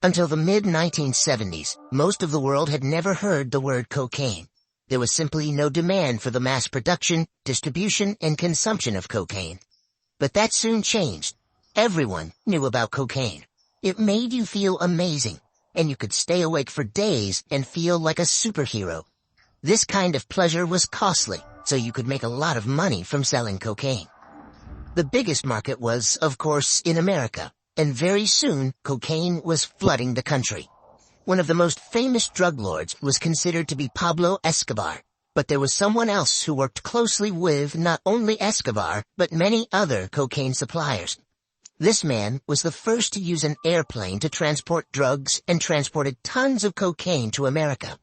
Until the mid-1970s, most of the world had never heard the word cocaine. There was simply no demand for the mass production, distribution, and consumption of cocaine. But that soon changed. Everyone knew about cocaine. It made you feel amazing, and you could stay awake for days and feel like a superhero. This kind of pleasure was costly, so you could make a lot of money from selling cocaine. The biggest market was, of course, in America, and very soon cocaine was flooding the country. One of the most famous drug lords was considered to be Pablo Escobar, but there was someone else who worked closely with not only Escobar, but many other cocaine suppliers. This man was the first to use an airplane to transport drugs and transported tons of cocaine to America.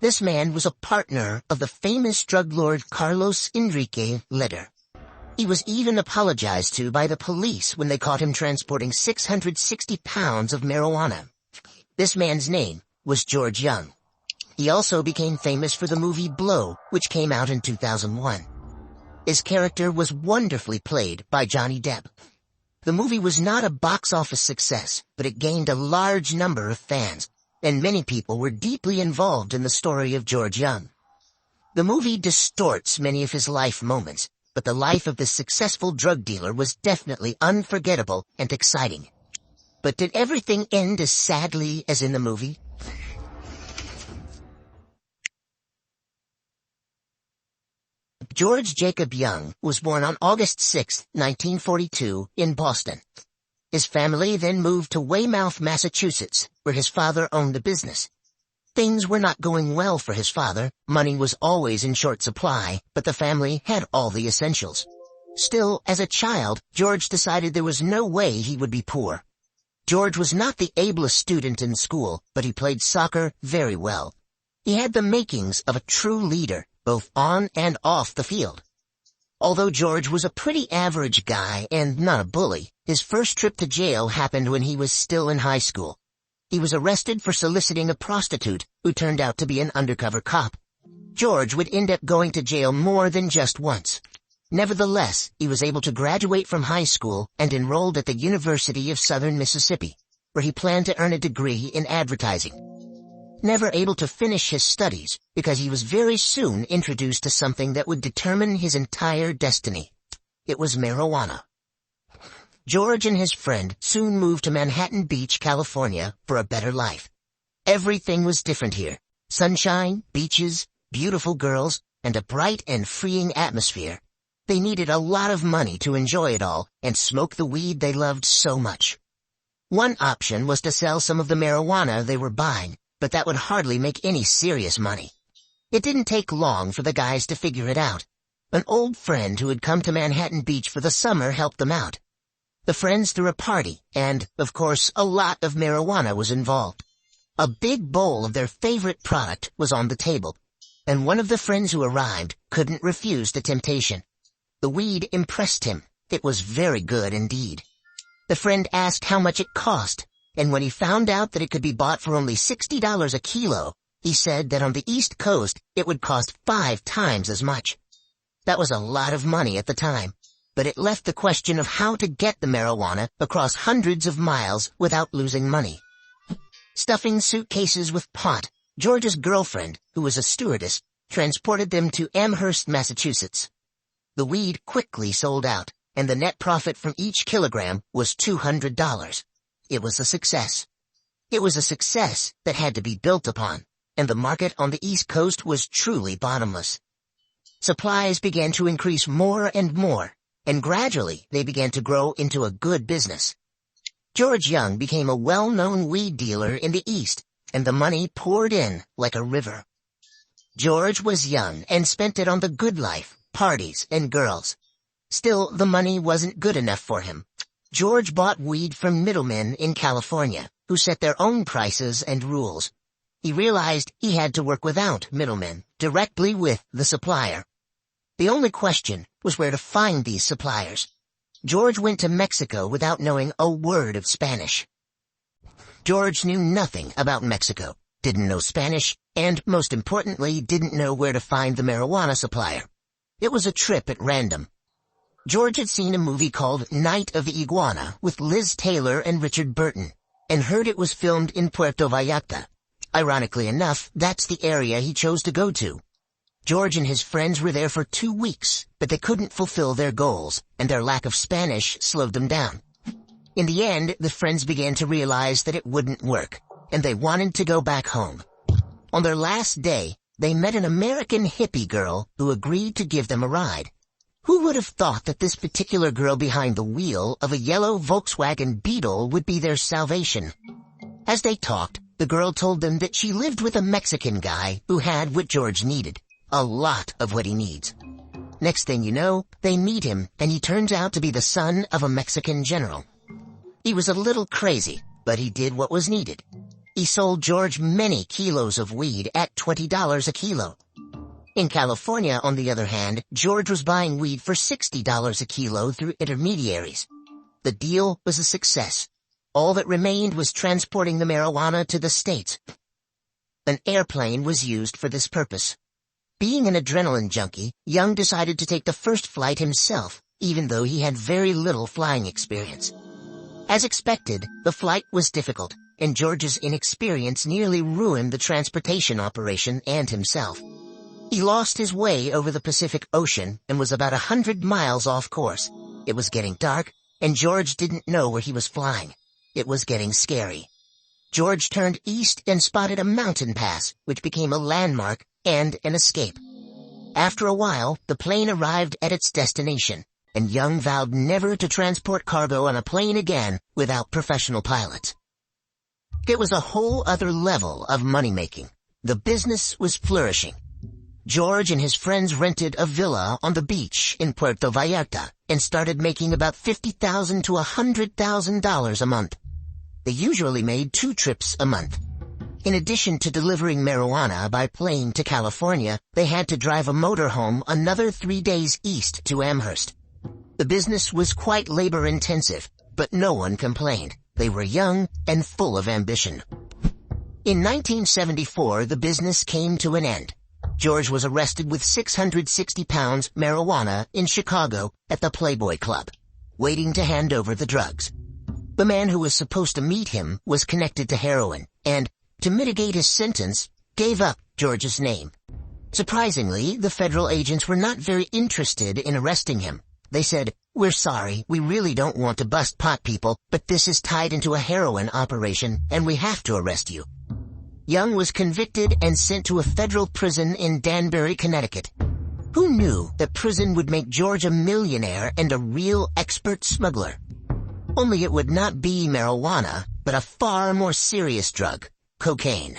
This man was a partner of the famous drug lord Carlos Enrique Leder. He was even apologized to by the police when they caught him transporting 660 pounds of marijuana. This man's name was George Jung. He also became famous for the movie Blow, which came out in 2001. His character was wonderfully played by Johnny Depp. The movie was not a box office success, but it gained a large number of fans, and many people were deeply involved in the story of George Jung. The movie distorts many of his life moments, but the life of this successful drug dealer was definitely unforgettable and exciting. But did everything end as sadly as in the movie? George Jacob Jung was born on August 6, 1942, in Boston. His family then moved to Weymouth, Massachusetts, where his father owned a business. Things were not going well for his father. Money was always in short supply, but the family had all the essentials. Still, as a child, George decided there was no way he would be poor. George was not the ablest student in school, but he played soccer very well. He had the makings of a true leader, both on and off the field. Although George was a pretty average guy and not a bully, his first trip to jail happened when he was still in high school. He was arrested for soliciting a prostitute who turned out to be an undercover cop. George would end up going to jail more than just once. Nevertheless, he was able to graduate from high school and enrolled at the University of Southern Mississippi, where he planned to earn a degree in advertising. Never able to finish his studies because he was very soon introduced to something that would determine his entire destiny. It was marijuana. George and his friend soon moved to Manhattan Beach, California, for a better life. Everything was different here. Sunshine, beaches, beautiful girls, and a bright and freeing atmosphere. They needed a lot of money to enjoy it all and smoke the weed they loved so much. One option was to sell some of the marijuana they were buying, but that would hardly make any serious money. It didn't take long for the guys to figure it out. An old friend who had come to Manhattan Beach for the summer helped them out. The friends threw a party, and, of course, a lot of marijuana was involved. A big bowl of their favorite product was on the table, and one of the friends who arrived couldn't refuse the temptation. The weed impressed him. It was very good indeed. The friend asked how much it cost, and when he found out that it could be bought for only $60 a kilo, he said that on the East Coast it would cost 5 times as much. That was a lot of money at the time. But it left the question of how to get the marijuana across hundreds of miles without losing money. Stuffing suitcases with pot, George's girlfriend, who was a stewardess, transported them to Amherst, Massachusetts. The weed quickly sold out, and the net profit from each kilogram was $200. It was a success. It was a success that had to be built upon, and the market on the East Coast was truly bottomless. Supplies began to increase more and more, and gradually they began to grow into a good business. George Jung became a well-known weed dealer in the East, and the money poured in like a river. George was young and spent it on the good life, parties, and girls. Still, the money wasn't good enough for him. George bought weed from middlemen in California, who set their own prices and rules. He realized he had to work without middlemen, directly with the supplier. The only question was where to find these suppliers. George went to Mexico without knowing a word of Spanish. George knew nothing about Mexico, didn't know Spanish, and, most importantly, didn't know where to find the marijuana supplier. It was a trip at random. George had seen a movie called Night of the Iguana with Liz Taylor and Richard Burton, and heard it was filmed in Puerto Vallarta. Ironically enough, that's the area he chose to go to. George and his friends were there for 2 weeks, but they couldn't fulfill their goals, and their lack of Spanish slowed them down. In the end, the friends began to realize that it wouldn't work, and they wanted to go back home. On their last day, they met an American hippie girl who agreed to give them a ride. Who would have thought that this particular girl behind the wheel of a yellow Volkswagen Beetle would be their salvation? As they talked, the girl told them that she lived with a Mexican guy who had what George needed. A lot of what he needs. Next thing you know, they meet him, and he turns out to be the son of a Mexican general. He was a little crazy, but he did what was needed. He sold George many kilos of weed at $20 a kilo. In California, on the other hand, George was buying weed for $60 a kilo through intermediaries. The deal was a success. All that remained was transporting the marijuana to the States. An airplane was used for this purpose. Being an adrenaline junkie, Jung decided to take the first flight himself, even though he had very little flying experience. As expected, the flight was difficult, and George's inexperience nearly ruined the transportation operation and himself. He lost his way over the Pacific Ocean and was about 100 miles off course. It was getting dark, and George didn't know where he was flying. It was getting scary. George turned east and spotted a mountain pass, which became a landmark and an escape. After a while, the plane arrived at its destination, and Jung vowed never to transport cargo on a plane again without professional pilots. It was a whole other level of money-making. The business was flourishing. George and his friends rented a villa on the beach in Puerto Vallarta and started making about $50,000 to $100,000 a month. They usually made 2 trips a month. In addition to delivering marijuana by plane to California, they had to drive a motorhome another 3 days east to Amherst. The business was quite labor-intensive, but no one complained. They were young and full of ambition. In 1974, the business came to an end. George was arrested with 660 pounds marijuana in Chicago at the Playboy Club, waiting to hand over the drugs. The man who was supposed to meet him was connected to heroin, and, to mitigate his sentence, gave up George's name. Surprisingly, the federal agents were not very interested in arresting him. They said, "We're sorry, we really don't want to bust pot people, but this is tied into a heroin operation, and we have to arrest you." Jung was convicted and sent to a federal prison in Danbury, Connecticut. Who knew that prison would make George a millionaire and a real expert smuggler? Only it would not be marijuana, but a far more serious drug, cocaine.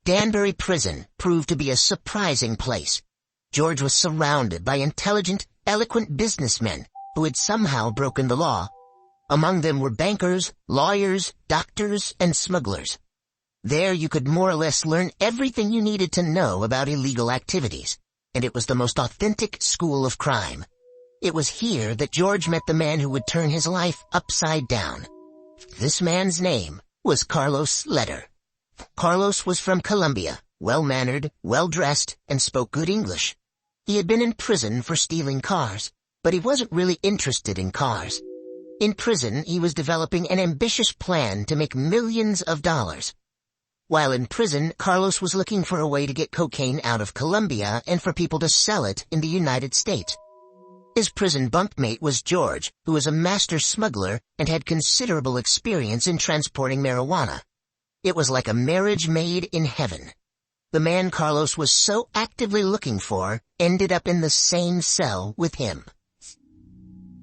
Danbury Prison proved to be a surprising place. George was surrounded by intelligent, eloquent businessmen who had somehow broken the law. Among them were bankers, lawyers, doctors, and smugglers. There you could more or less learn everything you needed to know about illegal activities, and it was the most authentic school of crime. It was here that George met the man who would turn his life upside down. This man's name was Carlos Leder. Carlos was from Colombia, well-mannered, well-dressed, and spoke good English. He had been in prison for stealing cars, but he wasn't really interested in cars. In prison, he was developing an ambitious plan to make millions of dollars. While in prison, Carlos was looking for a way to get cocaine out of Colombia and for people to sell it in the United States. His prison bunkmate was George, who was a master smuggler and had considerable experience in transporting marijuana. It was like a marriage made in heaven. The man Carlos was so actively looking for ended up in the same cell with him.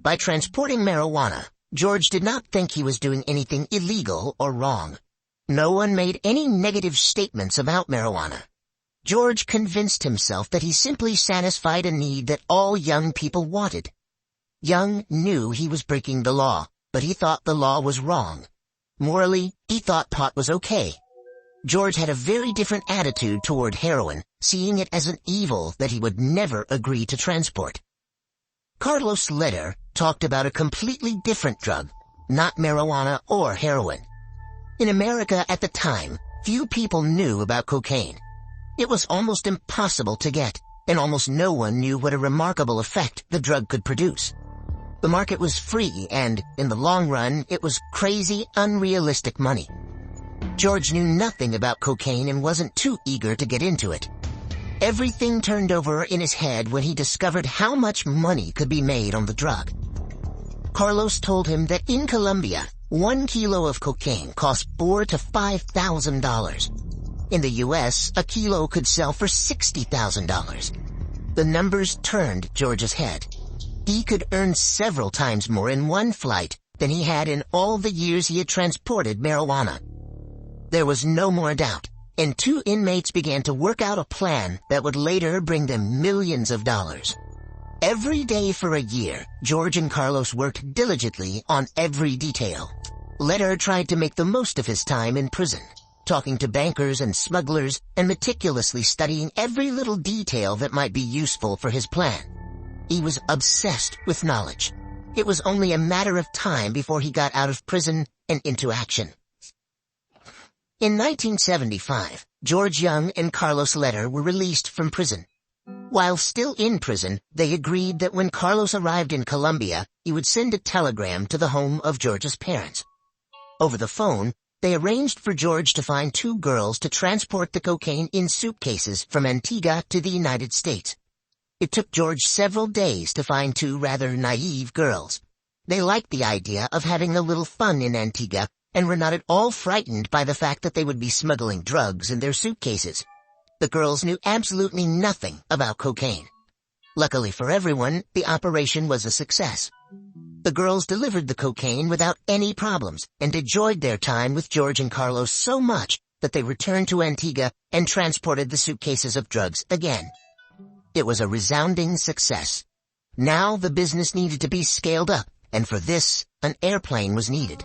By transporting marijuana, George did not think he was doing anything illegal or wrong. No one made any negative statements about marijuana. George convinced himself that he simply satisfied a need that all young people wanted. Jung knew he was breaking the law, but he thought the law was wrong. Morally, he thought pot was okay. George had a very different attitude toward heroin, seeing it as an evil that he would never agree to transport. Carlos Leder talked about a completely different drug, not marijuana or heroin. In America at the time, few people knew about cocaine. It was almost impossible to get, and almost no one knew what a remarkable effect the drug could produce. The market was free and, in the long run, it was crazy, unrealistic money. George knew nothing about cocaine and wasn't too eager to get into it. Everything turned over in his head when he discovered how much money could be made on the drug. Carlos told him that in Colombia, 1 kilo of cocaine cost $4,000 to $5,000. In the U.S., a kilo could sell for $60,000. The numbers turned George's head. He could earn several times more in one flight than he had in all the years he had transported marijuana. There was no more doubt, and 2 inmates began to work out a plan that would later bring them millions of dollars. Every day for a year, George and Carlos worked diligently on every detail. Leder tried to make the most of his time in prison, talking to bankers and smugglers and meticulously studying every little detail that might be useful for his plan. He was obsessed with knowledge. It was only a matter of time before he got out of prison and into action. In 1975, George Jung and Carlos Leder were released from prison. While still in prison, they agreed that when Carlos arrived in Colombia, he would send a telegram to the home of George's parents. Over the phone, they arranged for George to find 2 girls to transport the cocaine in suitcases from Antigua to the United States. It took George several days to find 2 rather naive girls. They liked the idea of having a little fun in Antigua and were not at all frightened by the fact that they would be smuggling drugs in their suitcases. The girls knew absolutely nothing about cocaine. Luckily for everyone, the operation was a success. The girls delivered the cocaine without any problems and enjoyed their time with George and Carlos so much that they returned to Antigua and transported the suitcases of drugs again. It was a resounding success. Now the business needed to be scaled up, and for this, an airplane was needed.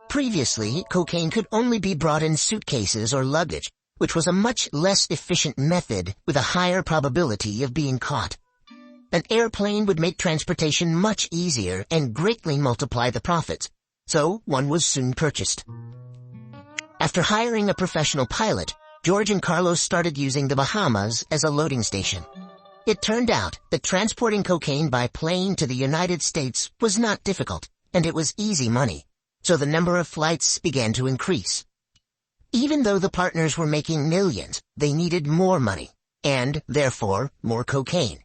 Previously, cocaine could only be brought in suitcases or luggage, which was a much less efficient method with a higher probability of being caught. An airplane would make transportation much easier and greatly multiply the profits, so one was soon purchased. After hiring a professional pilot, George and Carlos started using the Bahamas as a loading station. It turned out that transporting cocaine by plane to the United States was not difficult, and it was easy money, so the number of flights began to increase. Even though the partners were making millions, they needed more money, and, therefore, more cocaine.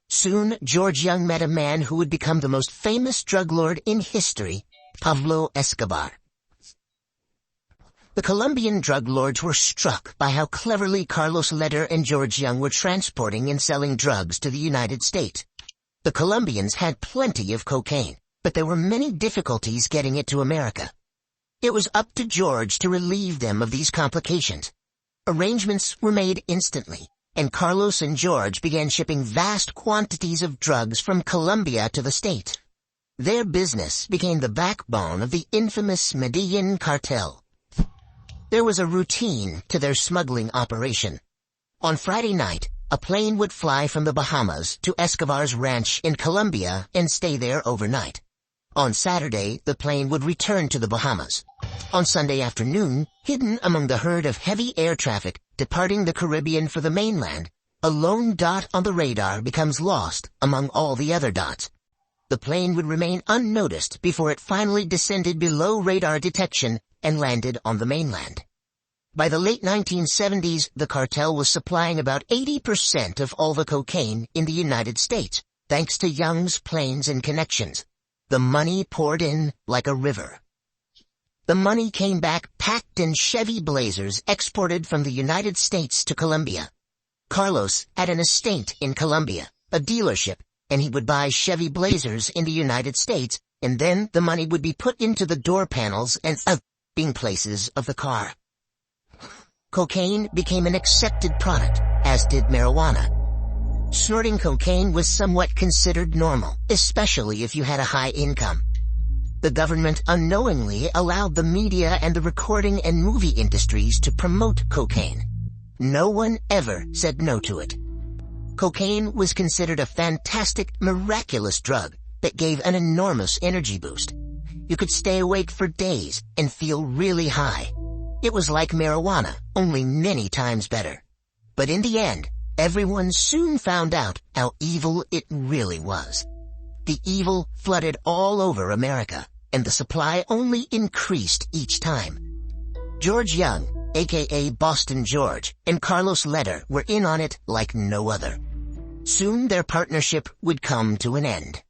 Soon, George Jung met a man who would become the most famous drug lord in history, Pablo Escobar. The Colombian drug lords were struck by how cleverly Carlos Leder and George Jung were transporting and selling drugs to the United States. The Colombians had plenty of cocaine, but there were many difficulties getting it to America. It was up to George to relieve them of these complications. Arrangements were made instantly, and Carlos and George began shipping vast quantities of drugs from Colombia to the States. Their business became the backbone of the infamous Medellin Cartel. There was a routine to their smuggling operation. On Friday night, a plane would fly from the Bahamas to Escobar's ranch in Colombia and stay there overnight. On Saturday, the plane would return to the Bahamas. On Sunday afternoon, hidden among the herd of heavy air traffic departing the Caribbean for the mainland, a lone dot on the radar becomes lost among all the other dots. The plane would remain unnoticed before it finally descended below radar detection and landed on the mainland. By the late 1970s, the cartel was supplying about 80% of all the cocaine in the United States, thanks to Jung's planes and connections. The money poured in like a river. The money came back packed in Chevy Blazers exported from the United States to Colombia. Carlos had an estate in Colombia, a dealership, and he would buy Chevy Blazers in the United States, and then the money would be put into the door panels and being places of the car. Cocaine became an accepted product, as did marijuana. Snorting cocaine was somewhat considered normal, especially if you had a high income. The government unknowingly allowed the media and the recording and movie industries to promote cocaine. No one ever said no to it. Cocaine was considered a fantastic, miraculous drug that gave an enormous energy boost. You could stay awake for days and feel really high. It was like marijuana, only many times better. But in the end, everyone soon found out how evil it really was. The evil flooded all over America, and the supply only increased each time. George Jung, aka Boston George, and Carlos Leder were in on it like no other. Soon their partnership would come to an end.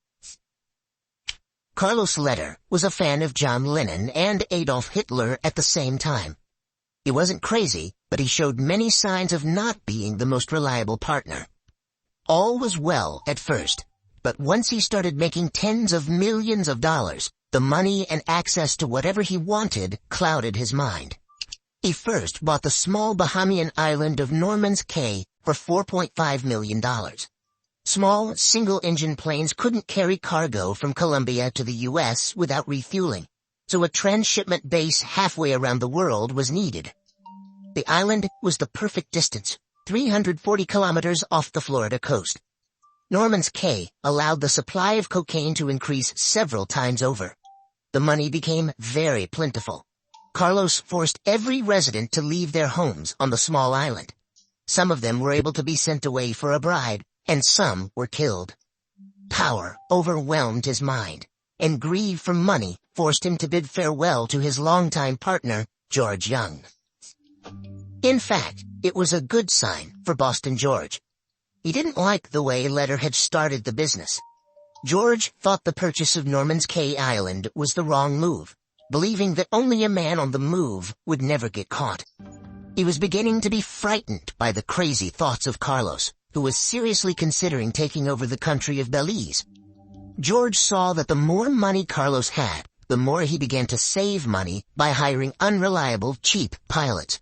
Carlos Leder was a fan of John Lennon and Adolf Hitler at the same time. He wasn't crazy, but he showed many signs of not being the most reliable partner. All was well at first, but once he started making tens of millions of dollars, the money and access to whatever he wanted clouded his mind. He first bought the small Bahamian island of Norman's Cay for $4.5 million. Small, single-engine planes couldn't carry cargo from Colombia to the U.S. without refueling, so a transshipment base halfway around the world was needed. The island was the perfect distance, 340 kilometers off the Florida coast. Norman's Cay allowed the supply of cocaine to increase several times over. The money became very plentiful. Carlos forced every resident to leave their homes on the small island. Some of them were able to be sent away for a bride, and some were killed. Power overwhelmed his mind, and greed for money forced him to bid farewell to his longtime partner, George Jung. In fact, it was a good sign for Boston George. He didn't like the way Leder had started the business. George thought the purchase of Norman's Cay Island was the wrong move, believing that only a man on the move would never get caught. He was beginning to be frightened by the crazy thoughts of Carlos, who was seriously considering taking over the country of Belize. George saw that the more money Carlos had, the more he began to save money by hiring unreliable, cheap pilots.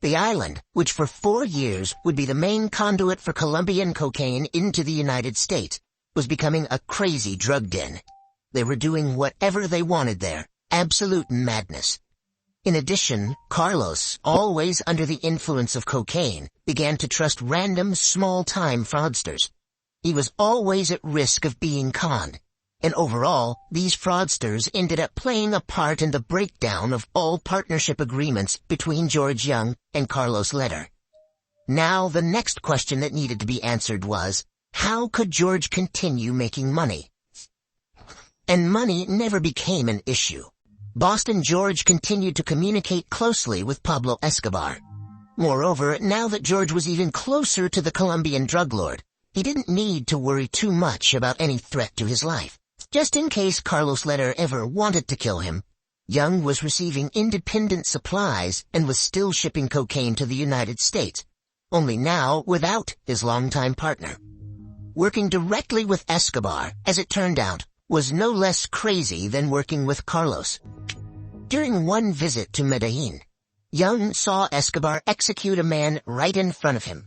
The island, which for 4 years would be the main conduit for Colombian cocaine into the United States, was becoming a crazy drug den. They were doing whatever they wanted there, absolute madness. In addition, Carlos, always under the influence of cocaine, began to trust random small-time fraudsters. He was always at risk of being conned, and overall, these fraudsters ended up playing a part in the breakdown of all partnership agreements between George Jung and Carlos Leder. Now the next question that needed to be answered was, how could George continue making money? And money never became an issue. Boston George continued to communicate closely with Pablo Escobar. Moreover, now that George was even closer to the Colombian drug lord, he didn't need to worry too much about any threat to his life. Just in case Carlos Leder ever wanted to kill him, Jung was receiving independent supplies and was still shipping cocaine to the United States, only now without his longtime partner. Working directly with Escobar, as it turned out, was no less crazy than working with Carlos. During one visit to Medellin, Jung saw Escobar execute a man right in front of him.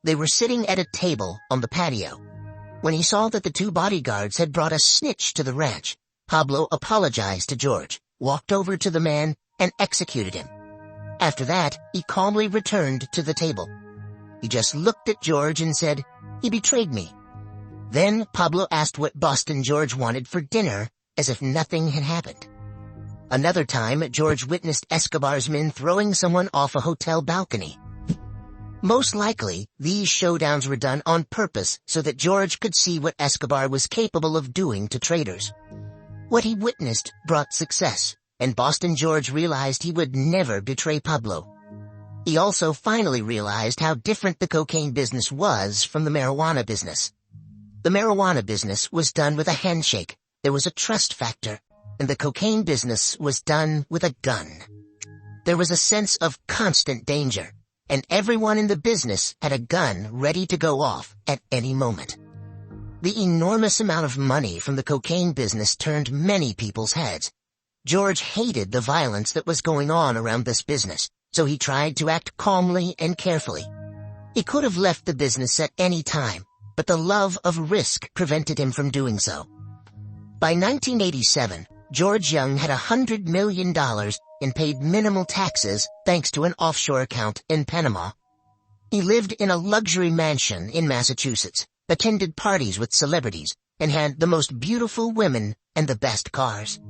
They were sitting at a table on the patio. When he saw that the 2 bodyguards had brought a snitch to the ranch, Pablo apologized to George, walked over to the man, and executed him. After that, he calmly returned to the table. He just looked at George and said, "He betrayed me." Then Pablo asked what Boston George wanted for dinner, as if nothing had happened. Another time, George witnessed Escobar's men throwing someone off a hotel balcony. Most likely, these showdowns were done on purpose so that George could see what Escobar was capable of doing to traders. What he witnessed brought success, and Boston George realized he would never betray Pablo. He also finally realized how different the cocaine business was from the marijuana business. The marijuana business was done with a handshake, there was a trust factor, and the cocaine business was done with a gun. There was a sense of constant danger, and everyone in the business had a gun ready to go off at any moment. The enormous amount of money from the cocaine business turned many people's heads. George hated the violence that was going on around this business, so he tried to act calmly and carefully. He could have left the business at any time, but the love of risk prevented him from doing so. By 1987, George Jung had $100 million and paid minimal taxes thanks to an offshore account in Panama. He lived in a luxury mansion in Massachusetts, attended parties with celebrities, and had the most beautiful women and the best cars.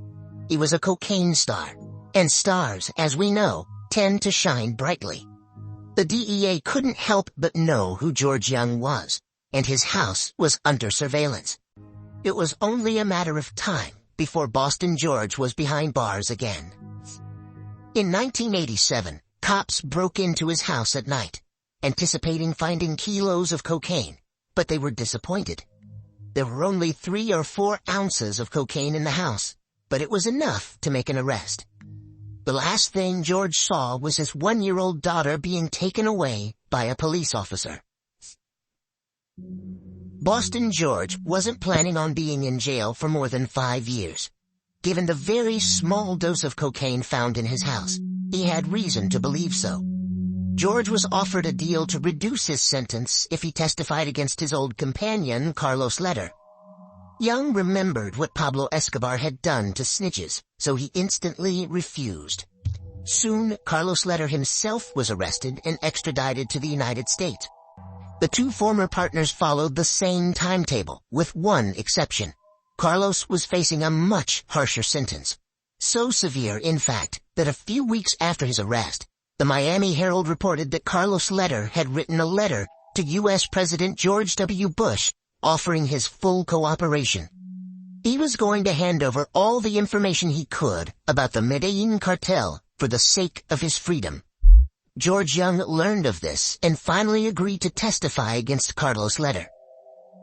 He was a cocaine star, and stars, as we know, tend to shine brightly. The DEA couldn't help but know who George Jung was, and his house was under surveillance. It was only a matter of time before Boston George was behind bars again. In 1987, cops broke into his house at night, anticipating finding kilos of cocaine, but they were disappointed. There were only 3 or 4 ounces of cocaine in the house, but it was enough to make an arrest. The last thing George saw was his 1-year-old daughter being taken away by a police officer. Boston George wasn't planning on being in jail for more than 5 years. Given the very small dose of cocaine found in his house, he had reason to believe so. George was offered a deal to reduce his sentence if he testified against his old companion, Carlos Letter. Jung remembered what Pablo Escobar had done to snitches, so he instantly refused. Soon, Carlos Letter himself was arrested and extradited to the United States. The 2 former partners followed the same timetable, with one exception. Carlos was facing a much harsher sentence. So severe, in fact, that a few weeks after his arrest, the Miami Herald reported that Carlos Letter had written a letter to U.S. President George W. Bush offering his full cooperation. He was going to hand over all the information he could about the Medellin cartel for the sake of his freedom. George Jung learned of this and finally agreed to testify against Carlos Letter.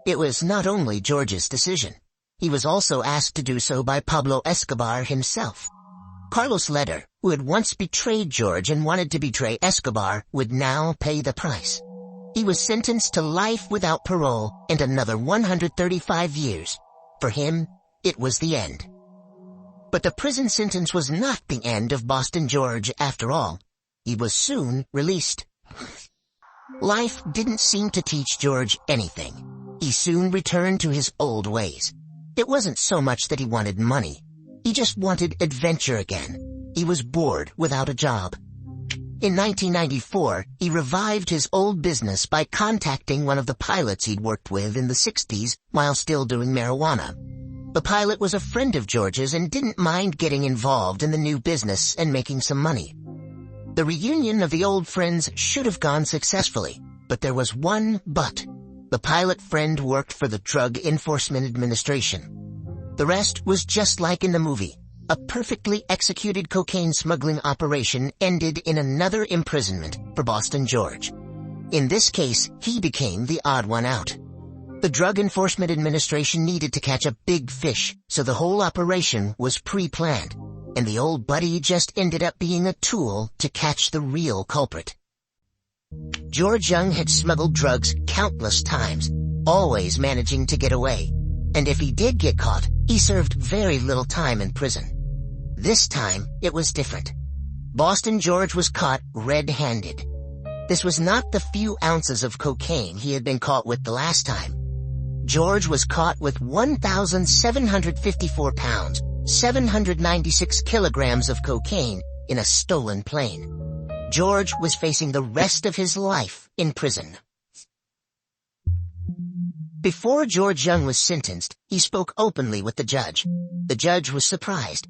It was not only George's decision. He was also asked to do so by Pablo Escobar himself. Carlos Letter, who had once betrayed George and wanted to betray Escobar, would now pay the price. He was sentenced to life without parole and another 135 years. For him, it was the end. But the prison sentence was not the end of Boston George after all. He was soon released. Life didn't seem to teach George anything. He soon returned to his old ways. It wasn't so much that he wanted money. He just wanted adventure again. He was bored without a job. In 1994, he revived his old business by contacting one of the pilots he'd worked with in the 60s while still doing marijuana. The pilot was a friend of George's and didn't mind getting involved in the new business and making some money. The reunion of the old friends should have gone successfully, but there was one but. The pilot friend worked for the Drug Enforcement Administration. The rest was just like in the movie. A perfectly executed cocaine smuggling operation ended in another imprisonment for Boston George. In this case, he became the odd one out. The Drug Enforcement Administration needed to catch a big fish, so the whole operation was pre-planned, and the old buddy just ended up being a tool to catch the real culprit. George Jung had smuggled drugs countless times, always managing to get away. And if he did get caught, he served very little time in prison. This time, it was different. Boston George was caught red-handed. This was not the few ounces of cocaine he had been caught with the last time. George was caught with 1,754 pounds, 796 kilograms of cocaine in a stolen plane. George was facing the rest of his life in prison. Before George Jung was sentenced, he spoke openly with the judge. The judge was surprised.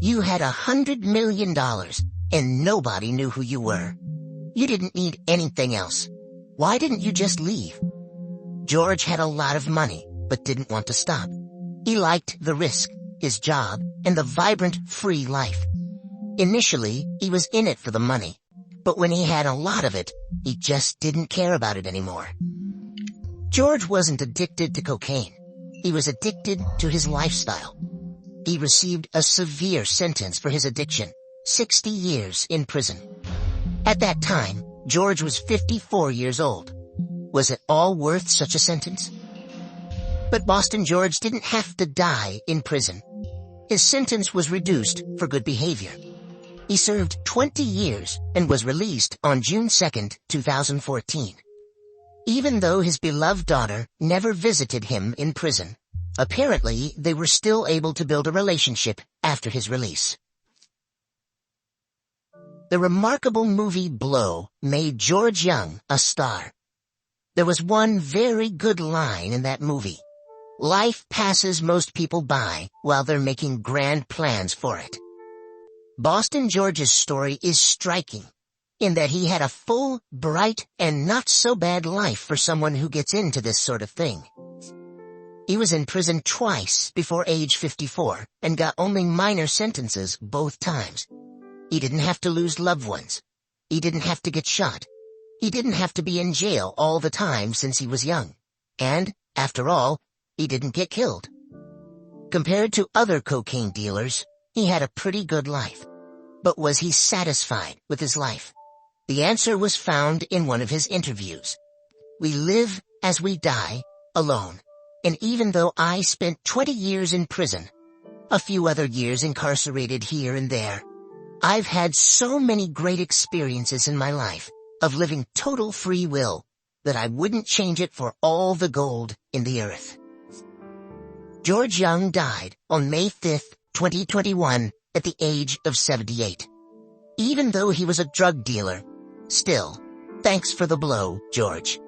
"You had $100 million, and nobody knew who you were. You didn't need anything else. Why didn't you just leave?" George had a lot of money, but didn't want to stop. He liked the risk, his job, and the vibrant, free life. Initially, he was in it for the money, but when he had a lot of it, he just didn't care about it anymore. George wasn't addicted to cocaine. He was addicted to his lifestyle. He received a severe sentence for his addiction, 60 years in prison. At that time, George was 54 years old. Was it all worth such a sentence? But Boston George didn't have to die in prison. His sentence was reduced for good behavior. He served 20 years and was released on June 2, 2014. Even though his beloved daughter never visited him in prison, apparently they were still able to build a relationship after his release. The remarkable movie Blow made George Jung a star. There was one very good line in that movie. Life passes most people by while they're making grand plans for it. Boston George's story is striking in that he had a full, bright, and not-so-bad life for someone who gets into this sort of thing. He was in prison twice before age 54 and got only minor sentences both times. He didn't have to lose loved ones. He didn't have to get shot. He didn't have to be in jail all the time since he was young. And, after all, he didn't get killed. Compared to other cocaine dealers, he had a pretty good life. But was he satisfied with his life? The answer was found in one of his interviews. We live as we die, alone. And even though I spent 20 years in prison, a few other years incarcerated here and there, I've had so many great experiences in my life of living total free will that I wouldn't change it for all the gold in the earth. George Jung died on May 5, 2021, at the age of 78. Even though he was a drug dealer, still, thanks for the blow, George.